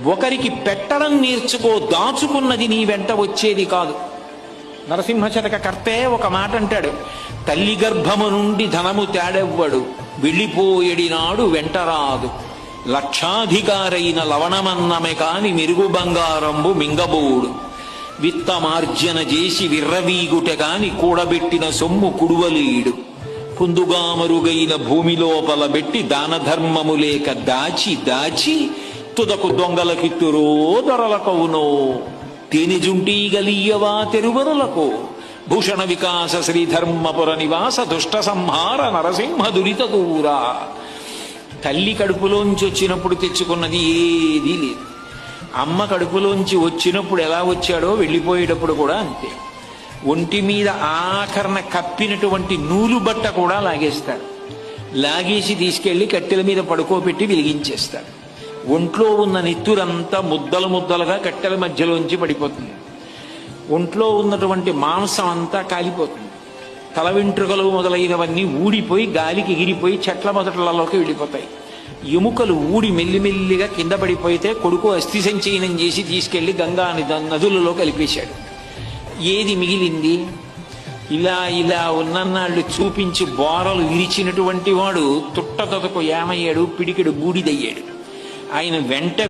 ఒకరికి పెట్టడం నేర్చుకో, దాచుకున్నది నీ వెంట వచ్చేది కాదు. నరసింహశతక కర్తే ఒక మాట అంటాడు, తల్లి గర్భము నుండి ధనము తేడెవ్వడు, వెళ్ళిపోయేడినాడు వెంటరాదు, లక్షాధికారైన లవణమన్నమే కాని మెరుగు బంగారంబు మింగబోడు, విత్తమార్జన చేసి విర్రవీగుట కాని కూడబెట్టిన సొమ్ము కుడువలేడు, కుందుగామరుగైన భూమి లోపల పెట్టి దాన ధర్మము లేక దాచి దాచి తుదకు దొంగలకిత్తురో దొరలకవునో, తేనెజుంటీగలియవా తెరువరులకు, భూషణ వికాస శ్రీధర్మపుర నివాస దుష్ట సంహార నరసింహ దురిత దూరా. తల్లి కడుపులోంచి వచ్చినప్పుడు తెచ్చుకున్నది ఏదీ లేదు. అమ్మ కడుపులోంచి వచ్చినప్పుడు ఎలా వచ్చాడో వెళ్ళిపోయేటప్పుడు కూడా అంతే. ఒంటి మీద ఆఖరణ కప్పినటువంటి నూలు బట్ట కూడా లాగేస్తాడు. లాగేసి తీసుకెళ్లి కట్టెల మీద పడుకోబెట్టి వెలిగించేస్తాడు. ఒంట్లో ఉన్న నెత్తురంతా ముద్దలు ముద్దలుగా కట్టెల మధ్యలోంచి పడిపోతుంది. ఒంట్లో ఉన్నటువంటి మాంసం అంతా కాలిపోతుంది. తల వెంట్రుకలు మొదలైనవన్నీ ఊడిపోయి గాలికి ఎగిరిపోయి చెట్ల మొదట్లలోకి వెళ్ళిపోతాయి. ఎముకలు ఊడి మెల్లిమెల్లిగా కింద పడిపోతే కొడుకు అస్థి సంచయనం చేసి తీసుకెళ్లి గంగా నదులలో కలిపేశాడు. ఏది మిగిలింది? ఇలా ఇలా ఉన్నన్నాళ్ళు చూపించి బోరలు విరిచినటువంటి వాడు తుట్టతొదకు ఏమయ్యాడు, పిడికెడు బూడిదయ్యాడు. ఆయన వెంట